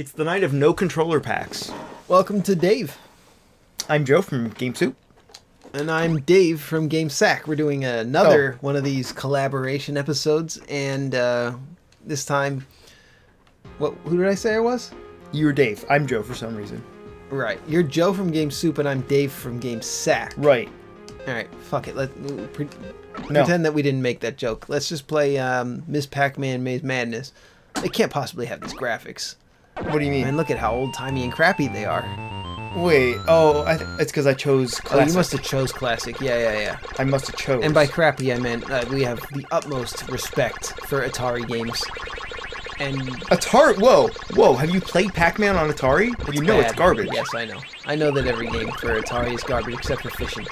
It's the night of no controller packs. Welcome to Dave. I'm Joe from GameSoup. And I'm Dave from GameSack. We're doing another one of these collaboration episodes, and this time, who did I say I was? You were Dave. I'm Joe for some reason. Right. You're Joe from GameSoup, and I'm Dave from GameSack. Right. All right. Fuck it. Pretend that we didn't make that joke. Let's just play Miss Pac-Man Maze Madness. They can't possibly have these graphics. What do you mean? Man, look at how old-timey and crappy they are. Wait, it's because I chose classic. Oh, you must have chose classic. Yeah. I must have chose. And by crappy, I meant we have the utmost respect for Atari games. And Atari? Whoa! Have you played Pac-Man on Atari? You know it's garbage. Yes, I know. I know that every game for Atari is garbage except for fishing.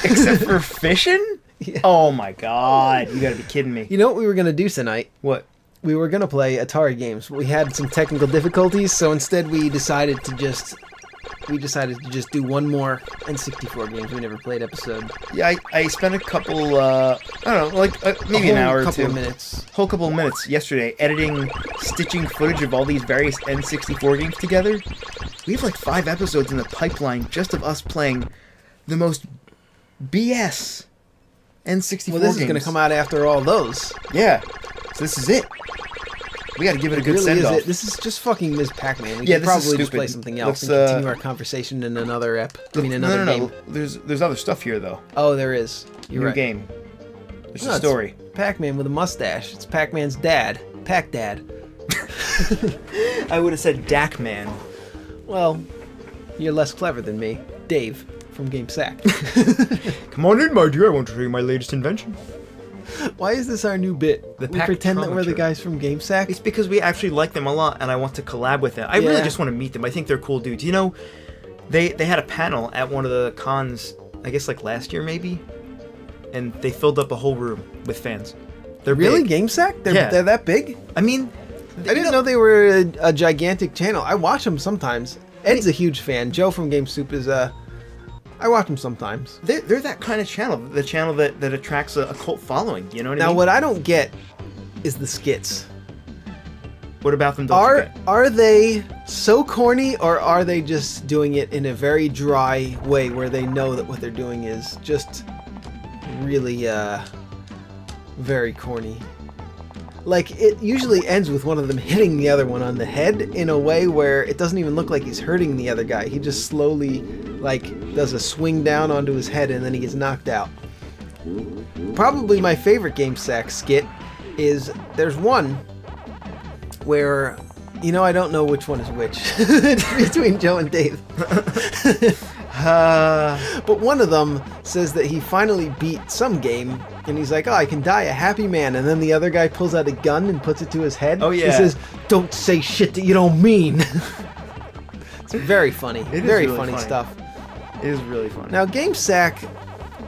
Except for fishing? Yeah. Oh my god! You gotta be kidding me. You know what we were gonna do tonight? What? We were gonna play Atari games, but we had some technical difficulties, so instead we decided to just do one more N64 games we never played episode. Yeah, I spent a couple, I don't know, like maybe an hour or two. Whole couple of minutes yesterday editing, stitching footage of all these various N64 games together. We have like 5 episodes in the pipeline just of us playing the most BS N64 games. Well, this is going to come out after all those. Yeah, so this is it. We got to give it a good send-off. This is just fucking Ms. Pac-Man. We could probably just play something else and continue our conversation in another another game. There's other stuff here, though. Oh, there is. You're right. New game. There's a story. Pac-Man with a mustache. It's Pac-Man's dad. Pac-Dad. I would have said Dak-Man. Well, you're less clever than me. Dave from GameSack. Come on in, my dear. I want to show you my latest invention. Why is this our new bit? We pretend that we're the guys from GameSack? It's because we actually like them a lot, and I want to collab with them. I really just want to meet them. I think they're cool dudes. You know, they had a panel at one of the cons, I guess like last year maybe, and they filled up a whole room with fans. They're really big. GameSack? They're that big? I mean, I didn't know they were a gigantic channel. I watch them sometimes. Ed's a huge fan. Joe from GameSoup is I watch them sometimes. They're that kind of channel, the channel that attracts a cult following, you know what I mean? Now, what I don't get is the skits. What about them don't you get? Are they so corny, or are they just doing it in a very dry way where they know that what they're doing is just really, very corny? Like, it usually ends with one of them hitting the other one on the head in a way where it doesn't even look like he's hurting the other guy. He just slowly, like, does a swing down onto his head and then he gets knocked out. Probably my favorite GameSack skit is, there's one where, you know, I don't know which one is which. It's between Joe and Dave. But one of them says that he finally beat some game, and he's like, oh, I can die a happy man, and then the other guy pulls out a gun and puts it to his head. Oh, yeah. He says, don't say shit that you don't mean. It's very funny. Very really funny stuff. It is really funny. Now, GameSack,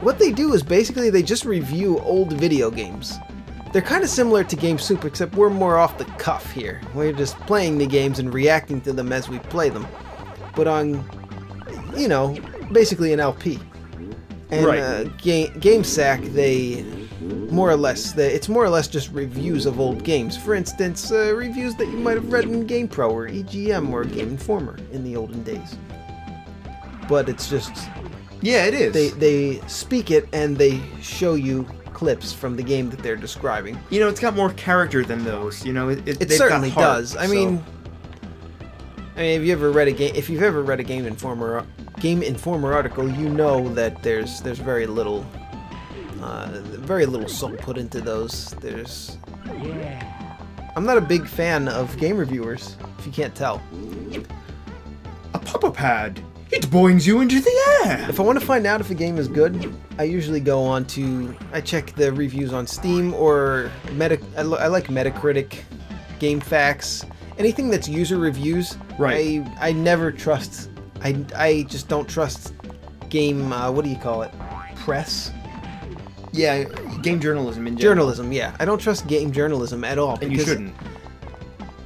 what they do is basically they just review old video games. They're kind of similar to GameSoup, except we're more off the cuff here. We're just playing the games and reacting to them as we play them. But on, you know, basically an LP. And GameSack, they more or less, it's more or less just reviews of old games. For instance, reviews that you might have read in GamePro or EGM or Game Informer in the olden days. But it's just, yeah, it is. They speak it and they show you clips from the game that they're describing. You know, it's got more character than those. You know, it certainly does. I mean, if you ever read you've ever read a Game Informer article, you know that there's very little soul put into those. I'm not a big fan of game reviewers, if you can't tell. A pop-up pad. It boings you into the air. If I want to find out if a game is good, I usually go on to, I check the reviews on Steam or I like Metacritic, GameFAQs, anything that's user reviews. Right. I never trust. I just don't trust game. What do you call it? Press. Yeah, game journalism in general. Journalism, yeah. I don't trust game journalism at all. And you shouldn't.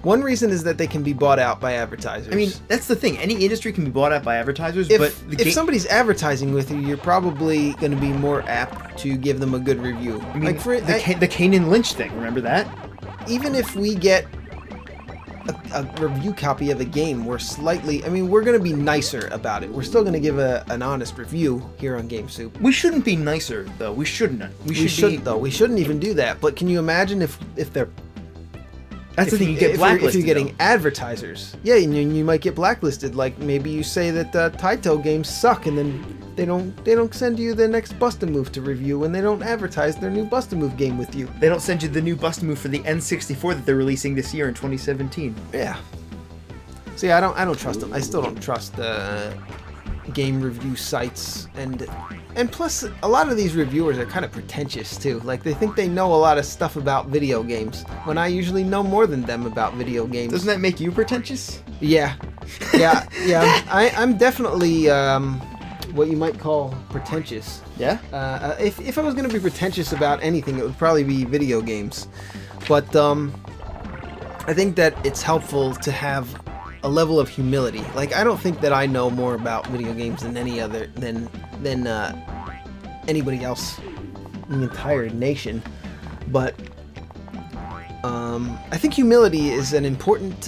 One reason is that they can be bought out by advertisers. I mean, that's the thing. Any industry can be bought out by advertisers, if somebody's advertising with you, you're probably going to be more apt to give them a good review. I mean, like the Kane and Lynch thing, remember that? Even if we get a review copy of a game, we're slightly... I mean, we're going to be nicer about it. We're still going to give an honest review here on GameSoup. We shouldn't be nicer, though. We shouldn't. We shouldn't, though. We shouldn't even do that. But can you imagine if they're... That's the thing, you get blacklisted. If you're getting advertisers. Yeah, and you might get blacklisted. Like, maybe you say that Taito games suck, and then they don't send you the next Bust-A-Move to review, and they don't advertise their new Bust-A-Move game with you. They don't send you the new Bust-A-Move for the N64 that they're releasing this year in 2017. Yeah. See, I don't trust them. I still don't trust game review sites, and plus a lot of these reviewers are kind of pretentious too. Like, they think they know a lot of stuff about video games when I usually know more than them about video games. Doesn't that make you pretentious? Yeah. I'm definitely what you might call pretentious. Yeah? If I was going to be pretentious about anything, it would probably be video games. But I think that it's helpful to have a level of humility. Like, I don't think that I know more about video games than anybody else in the entire nation. But I think humility is an important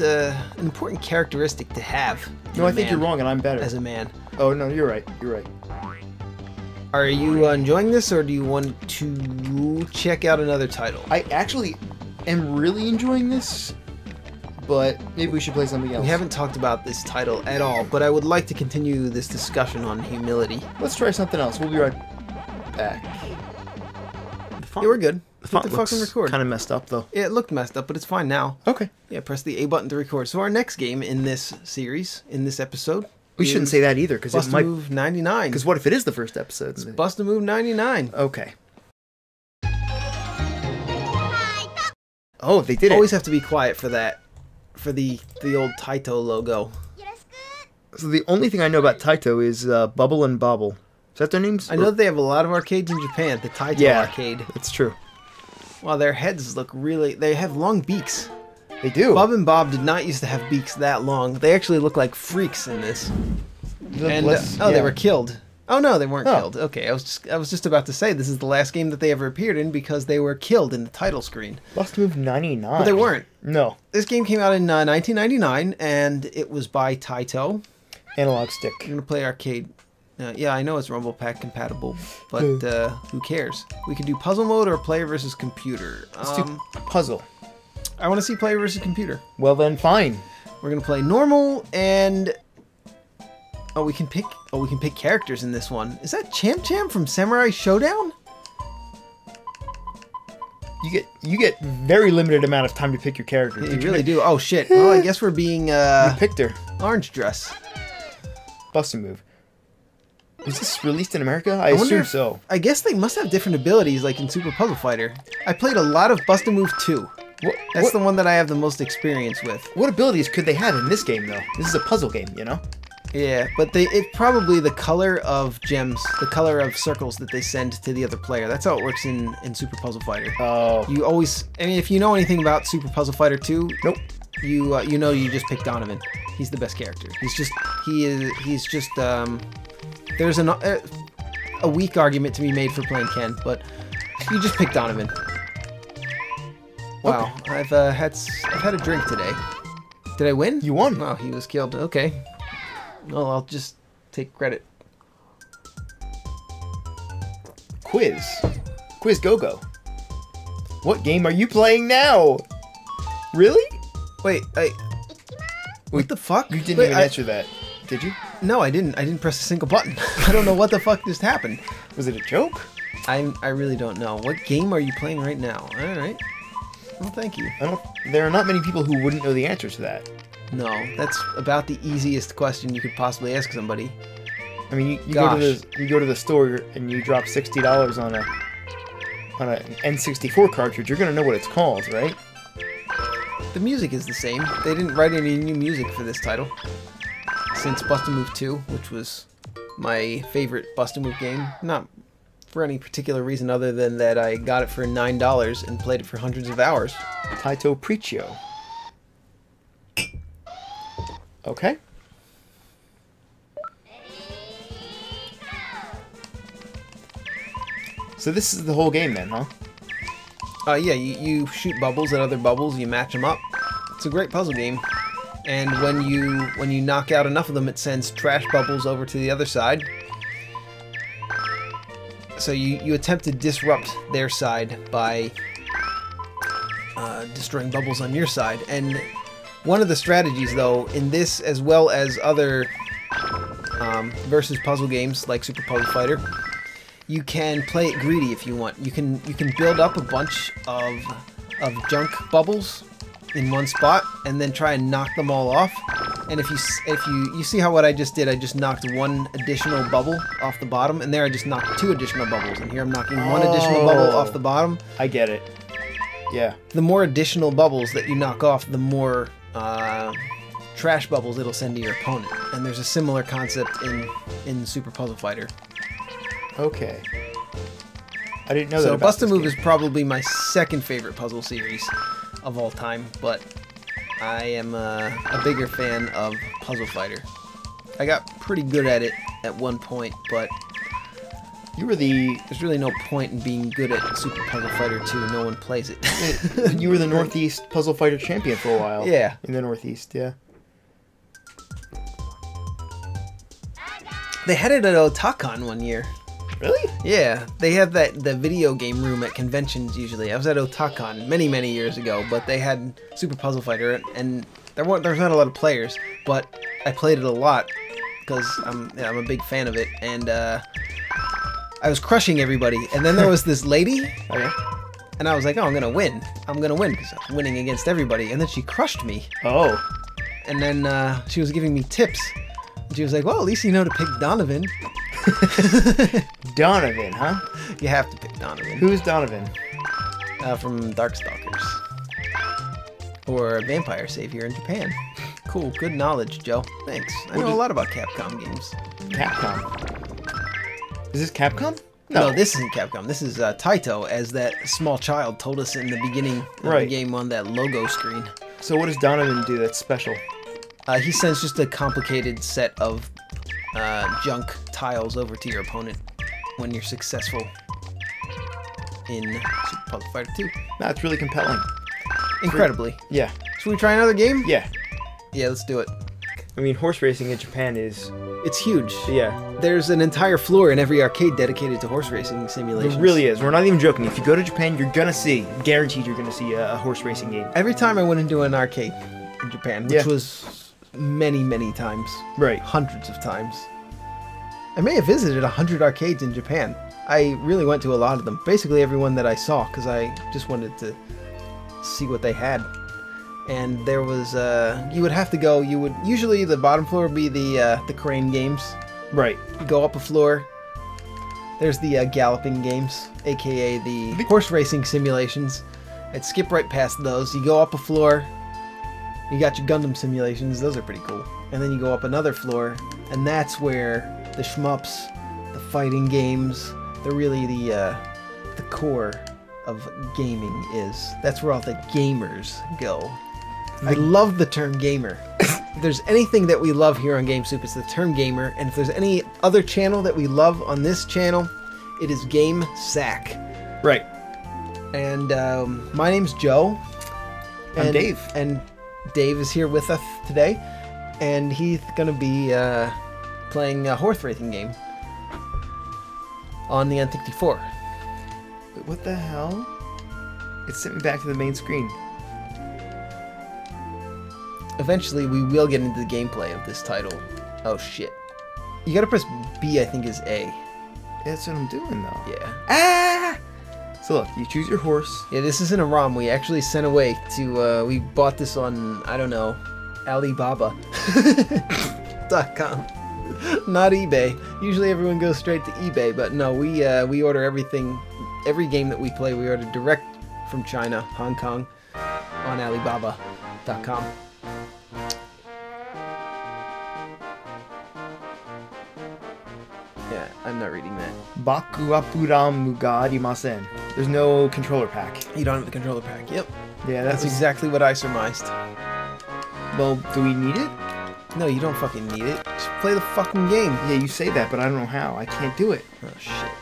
characteristic to have. No, I think you're wrong, and I'm better as a man. Oh no, you're right. You're right. Are you enjoying this, or do you want to check out another title? I actually am really enjoying this, but maybe we should play something else. We haven't talked about this title at all, but I would like to continue this discussion on humility. Let's try something else. We'll be right back. Yeah, we're good. The font looks kind of messed up, though. Yeah, it looked messed up, but it's fine now. Okay. Yeah, press the A button to record. So our next game in this series, in this episode... We shouldn't say that either, because it might... Bust-A-Move 99. Because what if it is the first episode? It's Bust-A-Move 99. Okay. Oh, they did it. Always have to be quiet for that. For the old Taito logo. So the only thing I know about Taito is Bubble and Bobble. Is that their names? I know that they have a lot of arcades in Japan. The Taito arcade. That's true. Wow, their heads look really... They have long beaks. They do. Bob and Bob did not used to have beaks that long. They actually look like freaks in this. And they were killed. Oh no, they weren't killed. Okay, I was just about to say this is the last game that they ever appeared in because they were killed in the title screen. Bust-A-Move 99. But they weren't. No. This game came out in 1999, and it was by Taito. Analog stick. I'm gonna play arcade. Yeah, I know it's Rumble Pack compatible, but who cares? We can do puzzle mode or player versus computer. Let's do puzzle. I want to see player versus computer. Well then, fine. We're gonna play normal and we can pick characters in this one. Is that Champ Champ from Samurai Showdown? You get very limited amount of time to pick your character. You really do. Oh shit. Well, I guess we're being you picked her. Orange dress. Bust-A-Move. Was this released in America? I assume so. I guess they must have different abilities like in Super Puzzle Fighter. I played a lot of Bust-A-Move 2. That's the one that I have the most experience with. What abilities could they have in this game, though? This is a puzzle game, you know? Yeah, but it's probably the color of gems, the color of circles that they send to the other player. That's how it works in Super Puzzle Fighter. Oh. You always... I mean, if you know anything about Super Puzzle Fighter 2... Nope. You know you just pick Donovan. He's the best character. He's just... There's a weak argument to be made for playing Ken, but you just pick Donovan. Wow, okay. I've had a drink today. Did I win? You won. Oh, he was killed. Okay. Well, I'll just take credit. Quiz Go-Go. What game are you playing now? Really? Wait, what the fuck? You didn't even answer that, did you? No, I didn't. I didn't press a single button. I don't know what the fuck just happened. Was it a joke? I really don't know. What game are you playing right now? All right. Well, thank you. There are not many people who wouldn't know the answer to that. No, that's about the easiest question you could possibly ask somebody. I mean, you go to the store and you drop $60 on an N64 cartridge. You're gonna know what it's called, right? The music is the same. They didn't write any new music for this title since Bust-A-Move 2, which was my favorite Bust-A-Move game. Not for any particular reason other than that I got it for $9 and played it for hundreds of hours. Taito Precio. Okay. So this is the whole game then, huh? Yeah, you shoot bubbles at other bubbles, you match them up. It's a great puzzle game. And when you knock out enough of them, it sends trash bubbles over to the other side. So you attempt to disrupt their side by destroying bubbles on your side. And one of the strategies, though, in this as well as other versus puzzle games like Super Puzzle Fighter, you can play it greedy if you want. You can build up a bunch of junk bubbles in one spot and then try and knock them all off. And if you see how what I just did, I just knocked one additional bubble off the bottom, and there I just knocked 2 additional bubbles, and here I'm knocking 1 additional bubble off the bottom. I get it. Yeah. The more additional bubbles that you knock off, the more trash bubbles it'll send to your opponent. And there's a similar concept in Super Puzzle Fighter. Okay. I didn't know that. So about Bust a this Move game. is probably my second favorite puzzle series of all time, but I am a bigger fan of Puzzle Fighter. I got pretty good at it at one point, but there's really no point in being good at Super Puzzle Fighter 2. No one plays it. You were the Northeast Puzzle Fighter champion for a while. Yeah. In the Northeast, yeah. They had it at Otakon one year. Really? Yeah, they have the video game room at conventions usually. I was at Otakon many years ago, but they had Super Puzzle Fighter, and there's not a lot of players, but I played it a lot because I'm a big fan of it, and I was crushing everybody. And then there was this lady, Okay. and I was like, oh, I'm gonna win because I was winning against everybody, and then she crushed me. Oh. And then she was giving me tips. And she was like, well, at least you know to pick Donovan. Donovan, huh? You have to pick Donovan. Who's Donovan? From Darkstalkers. Or Vampire Savior in Japan. Cool, good knowledge, Joe. Thanks. I know a lot about Capcom games. Capcom. Is this Capcom? No, this isn't Capcom. This is Taito, as that small child told us in the beginning of the game on that logo screen. So what does Donovan do that's special? He sends just a complicated set of junk tiles over to your opponent when you're successful in Super Puzzle Fighter 2. That's really compelling. Incredibly. Yeah. Should we try another game? Yeah. Yeah, let's do it. I mean, horse racing in Japan is... It's huge. Yeah. There's an entire floor in every arcade dedicated to horse racing simulations. It really is. We're not even joking. If you go to Japan, you're gonna see, guaranteed you're gonna see a horse racing game. Every time I went into an arcade in Japan, which was many times. Right. Hundreds of times. I may have visited 100 arcades in Japan. I really went to a lot of them. Basically everyone that I saw, because I just wanted to see what they had. And there was, you would have to go, usually the bottom floor would be the crane games. Right. You go up a floor, there's the galloping games, aka the horse racing simulations. I'd skip right past those. You go up a floor, you got your Gundam simulations, those are pretty cool. And then you go up another floor, and that's where the shmups, the fighting games, they're really the core of gaming is. That's where all the gamers go. I love the term gamer. If there's anything that we love here on GameSoup, it's the term gamer, and if there's any other channel that we love on this channel, it is Game Sack. Right. And my name's Joe. I'm Dave. And Dave is here with us today, and he's going to be playing a horse racing game on the N64. Wait, what the hell? It sent me back to the main screen. Eventually, we will get into the gameplay of this title. Oh, shit. You gotta press B, I think, is A. That's what I'm doing, though. Yeah. Ah! So look, you choose your horse. Yeah, this isn't a ROM. We actually sent away to, we bought this on, I don't know, Alibaba.com. Not eBay. Usually everyone goes straight to eBay, but no, we order everything, every game that we play, we order direct from China, Hong Kong, on Alibaba.com. Yeah, I'm not reading that. Bakuapuram Mugadimasen. There's no controller pack. You don't have the controller pack. Yep. Yeah, That's exactly what I surmised. Well, do we need it? No, you don't fucking need it. Just play the fucking game. Yeah, you say that, but I don't know how. I can't do it. Oh, shit.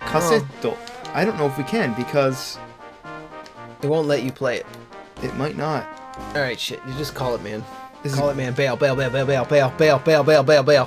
Kaseto. I don't know if we can, because... It won't let you play it. It might not. All right, shit. You just call it, man. This Call it, man. Bail, bail, bail, bail, bail, bail, bail, bail, bail, bail, bail.